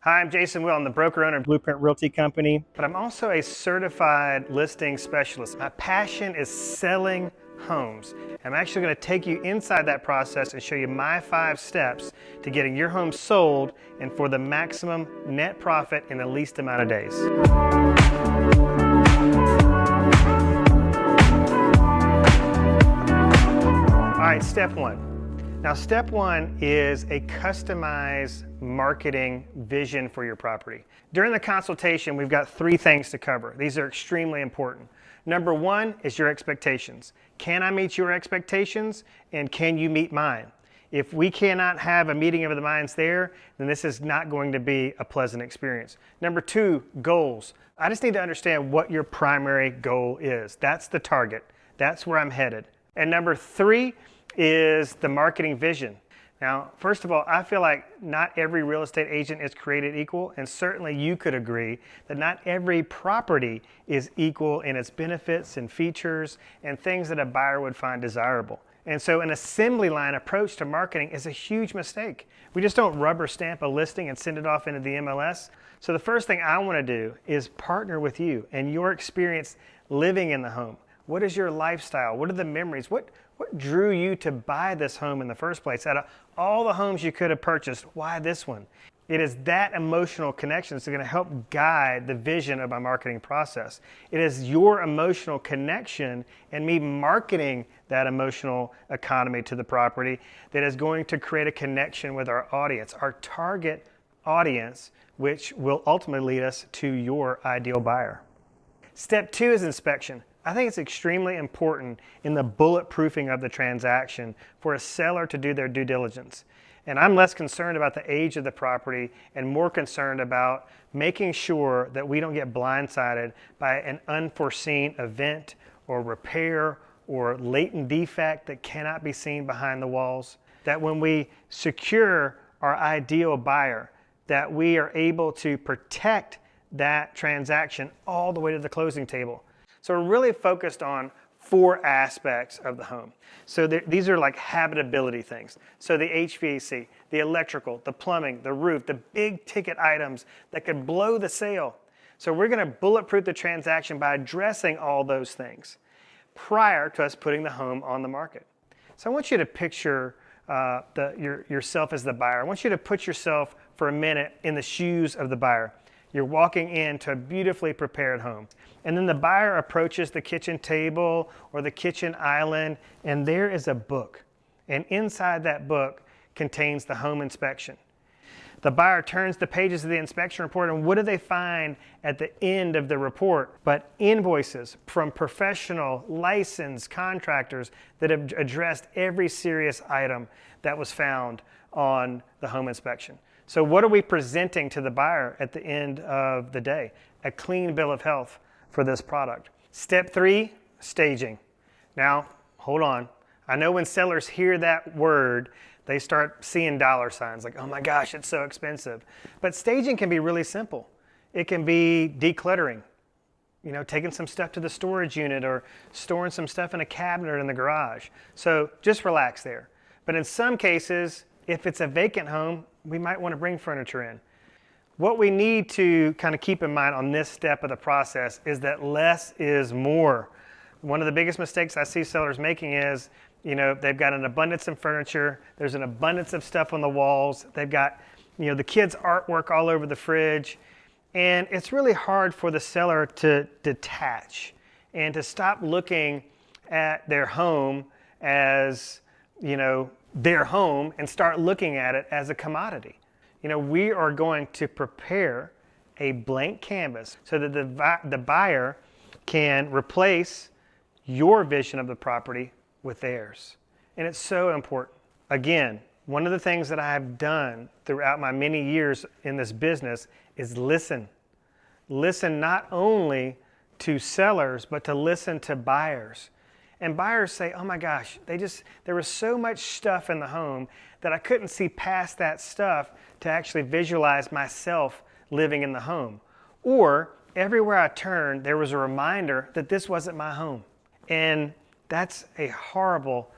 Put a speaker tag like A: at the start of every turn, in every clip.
A: Hi, I'm Jason Will. I'm the broker owner of Blueprint Realty Company, but I'm also a certified listing specialist. My passion is selling homes. I'm actually going to take you inside that process and show you my 5 steps to getting your home sold and for the maximum net profit in the least amount of days. All right, step 1. Now, step 1 is a customized marketing vision for your property. During the consultation, we've got 3 things to cover. These are extremely important. Number 1 is your expectations. Can I meet your expectations, and can you meet mine? If we cannot have a meeting of the minds there, then this is not going to be a pleasant experience. Number 2, goals. I just need to understand what your primary goal is. That's the target. That's where I'm headed. And number 3 is the marketing vision. Now, first of all, I feel like not every real estate agent is created equal, and certainly you could agree that not every property is equal in its benefits and features and things that a buyer would find desirable. And so an assembly line approach to marketing is a huge mistake. We just don't rubber stamp a listing and send it off into the MLS. So the first thing I want to do is partner with you and your experience living in the home. What is your lifestyle? What are the memories? What drew you to buy this home in the first place? Out of all the homes you could have purchased, why this one? It is that emotional connection that's going to help guide the vision of my marketing process. It is your emotional connection and me marketing that emotional economy to the property that is going to create a connection with our audience, our target audience, which will ultimately lead us to your ideal buyer. Step 2 is inspection. I think it's extremely important in the bulletproofing of the transaction for a seller to do their due diligence. And I'm less concerned about the age of the property and more concerned about making sure that we don't get blindsided by an unforeseen event or repair or latent defect that cannot be seen behind the walls. That when we secure our ideal buyer, that we are able to protect that transaction all the way to the closing table. So we're really focused on 4 aspects of the home. So these are like habitability things. So the HVAC, the electrical, the plumbing, the roof, the big ticket items that could blow the sale. So we're going to bulletproof the transaction by addressing all those things prior to us putting the home on the market. So I want you to picture yourself as the buyer. I want you to put yourself for a minute in the shoes of the buyer. You're walking into a beautifully prepared home. And then the buyer approaches the kitchen table or the kitchen island, and there is a book. And inside that book contains the home inspection. The buyer turns the pages of the inspection report, and what do they find at the end of the report? But invoices from professional, licensed contractors that have addressed every serious item that was found on the home inspection. So what are we presenting to the buyer at the end of the day? A clean bill of health for this product. Step 3, staging. Now, hold on. I know when sellers hear that word, they start seeing dollar signs like, oh my gosh, it's so expensive. But staging can be really simple. It can be decluttering, taking some stuff to the storage unit or storing some stuff in a cabinet or in the garage. So just relax there. But in some cases, if it's a vacant home, we might want to bring furniture in. What we need to kind of keep in mind on this step of the process is that less is more. One of the biggest mistakes I see sellers making is, they've got an abundance of furniture, there's an abundance of stuff on the walls, they've got, the kids' artwork all over the fridge, and it's really hard for the seller to detach and to stop looking at their home as, their home and start looking at it as a commodity. We are going to prepare a blank canvas so that the buyer can replace your vision of the property with theirs. And it's so important. Again, one of the things that I have done throughout my many years in this business is listen. Listen not only to sellers, but to listen to buyers. And buyers say, oh my gosh, there was so much stuff in the home that I couldn't see past that stuff to actually visualize myself living in the home. Or everywhere I turned, there was a reminder that this wasn't my home. And that's a horrible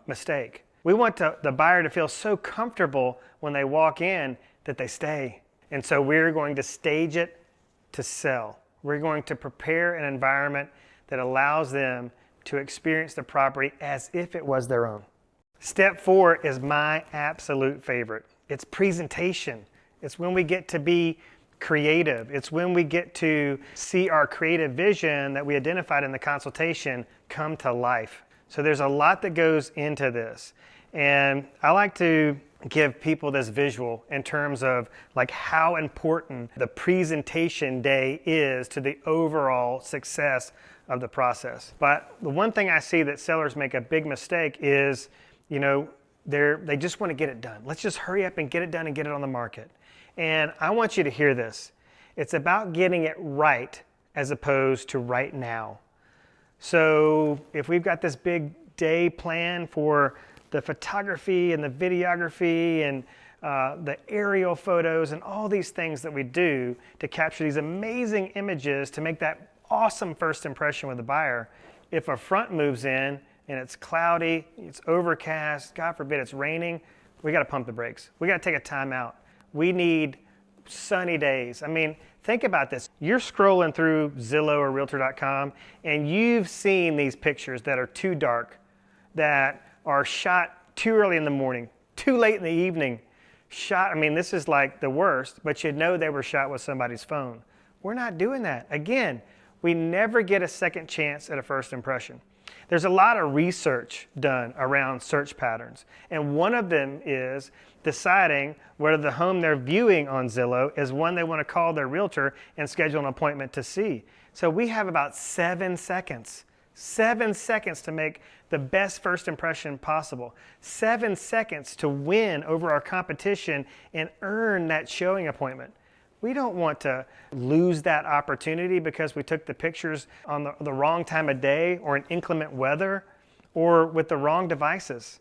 A: mistake. We want the buyer to feel so comfortable when they walk in that they stay. And so we're going to stage it to sell. We're going to prepare an environment that allows them to experience the property as if it was their own. Step 4 is my absolute favorite. It's presentation. It's when we get to be creative. It's when we get to see our creative vision that we identified in the consultation come to life. So there's a lot that goes into this. And I like to give people this visual in terms of like how important the presentation day is to the overall success of the process. But the one thing I see that sellers make a big mistake is, they just want to get it done. Let's just hurry up and get it done and get it on the market. And I want you to hear this. It's about getting it right as opposed to right now. So if we've got this big day plan for the photography and the videography and the aerial photos and all these things that we do to capture these amazing images to make that awesome first impression with the buyer, if a front moves in and it's cloudy, it's overcast, God forbid it's raining, we got to pump the brakes. We got to take a time out. We need sunny days. I mean, think about this. You're scrolling through Zillow or Realtor.com and you've seen these pictures that are too dark, that are shot too early in the morning, too late in the evening. This is like the worst, but you know they were shot with somebody's phone. We're not doing that. Again, we never get a second chance at a first impression. There's a lot of research done around search patterns, and one of them is deciding whether the home they're viewing on Zillow is one they want to call their realtor and schedule an appointment to see. So we have about 7 seconds. 7 seconds to make the best first impression possible. 7 seconds to win over our competition and earn that showing appointment. We don't want to lose that opportunity because we took the pictures on the wrong time of day or in inclement weather or with the wrong devices.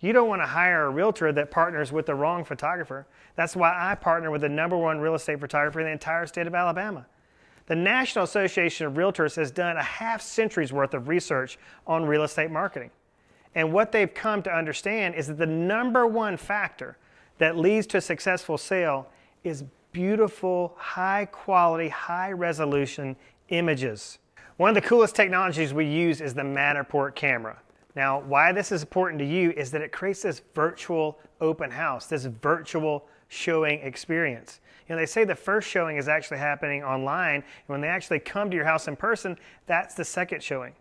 A: You don't want to hire a realtor that partners with the wrong photographer. That's why I partner with the #1 real estate photographer in the entire state of Alabama. The National Association of Realtors has done a half-century's worth of research on real estate marketing. And what they've come to understand is that the #1 factor that leads to a successful sale is beautiful, high-quality, high-resolution images. One of the coolest technologies we use is the Matterport camera. Now, why this is important to you is that it creates this virtual open house, this virtual showing experience. They say the first showing is actually happening online, and when they actually come to your house in person, that's the second showing.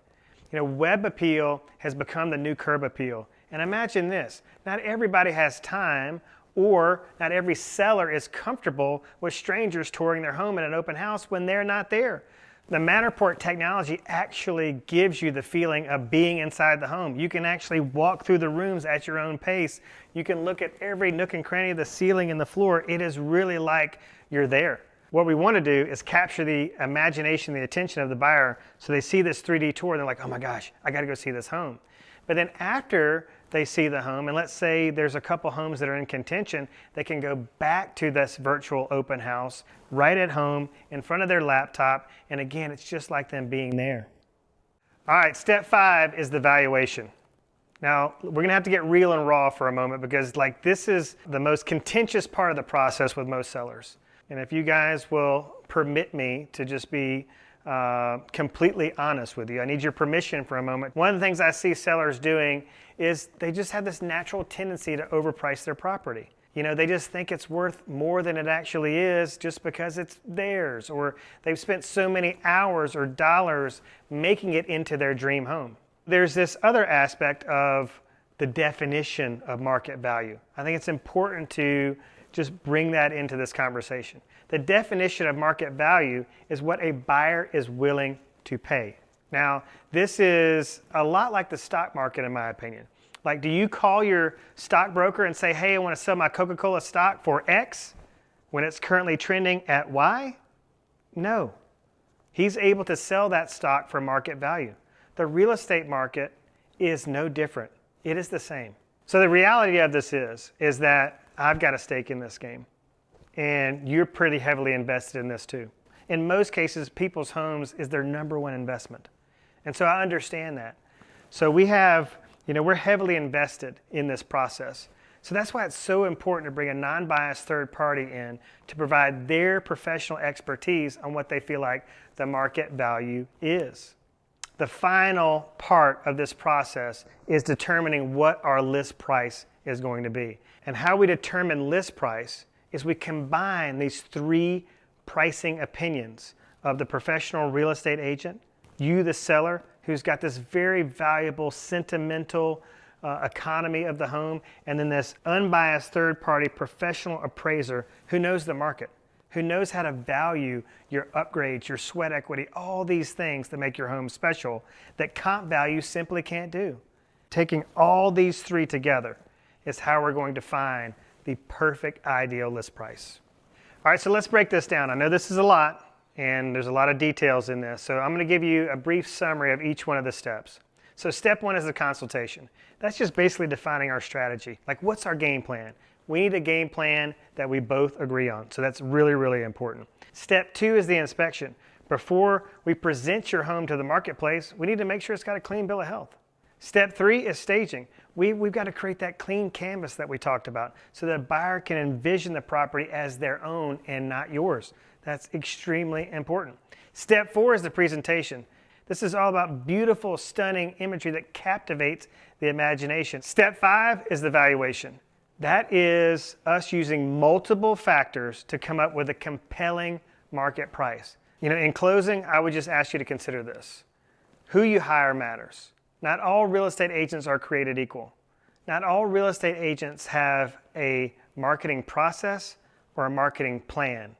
A: Web appeal has become the new curb appeal. And imagine this, not everybody has time, or not every seller is comfortable with strangers touring their home in an open house when they're not there. The Matterport technology actually gives you the feeling of being inside the home. You can actually walk through the rooms at your own pace. You can look at every nook and cranny of the ceiling and the floor. It is really like you're there. What we want to do is capture the imagination, the attention of the buyer so they see this 3D tour and they're like, oh my gosh, I got to go see this home. But then after they see the home, and let's say there's a couple homes that are in contention, they can go back to this virtual open house right at home in front of their laptop, and again, it's just like them being there. All right, step 5 is the valuation. Now, we're going to have to get real and raw for a moment because this is the most contentious part of the process with most sellers. And if you guys will permit me to just be completely honest with you, I need your permission for a moment. One of the things I see sellers doing is they just have this natural tendency to overprice their property. They just think it's worth more than it actually is just because it's theirs, or they've spent so many hours or dollars making it into their dream home. There's this other aspect of the definition of market value. I think it's important to just bring that into this conversation. The definition of market value is what a buyer is willing to pay. Now, this is a lot like the stock market in my opinion. Do you call your stockbroker and say, hey, I want to sell my Coca-Cola stock for X when it's currently trending at Y? No. He's able to sell that stock for market value. The real estate market is no different. It is the same. So the reality of this is that I've got a stake in this game, and you're pretty heavily invested in this too. In most cases, people's homes is their #1 investment. And so I understand that. So we're heavily invested in this process. So that's why it's so important to bring a non-biased third party in to provide their professional expertise on what they feel like the market value is. The final part of this process is determining what our list price is going to be. And how we determine list price is we combine these three pricing opinions of the professional real estate agent, you the seller who's got this very valuable sentimental economy of the home, and then this unbiased third-party professional appraiser who knows the market, who knows how to value your upgrades, your sweat equity, all these things that make your home special that comp value simply can't do. Taking all these three together is how we're going to find the perfect ideal list price. All right, so let's break this down. I know this is a lot, and there's a lot of details in this, so I'm going to give you a brief summary of each one of the steps. So step one is the consultation. That's just basically defining our strategy. Like, what's our game plan? We need a game plan that we both agree on. So that's really, really important. Step two is the inspection. Before we present your home to the marketplace, we need to make sure it's got a clean bill of health. Step three is staging. We've got to create that clean canvas that we talked about so that a buyer can envision the property as their own and not yours. That's extremely important. Step four is the presentation. This is all about beautiful, stunning imagery that captivates the imagination. Step five is the valuation. That is us using multiple factors to come up with a compelling market price. In closing, I would just ask you to consider this. Who you hire matters. Not all real estate agents are created equal. Not all real estate agents have a marketing process or a marketing plan.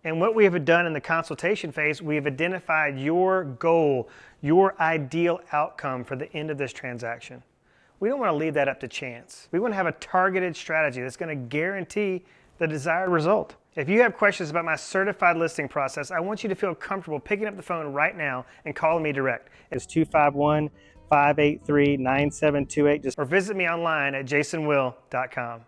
A: And what we have done in the consultation phase, we have identified your goal, your ideal outcome for the end of this transaction. We don't want to leave that up to chance. We want to have a targeted strategy that's going to guarantee the desired result. If you have questions about my certified listing process, I want you to feel comfortable picking up the phone right now and calling me direct. It's 251-583-9728. Or visit me online at jasonwill.com.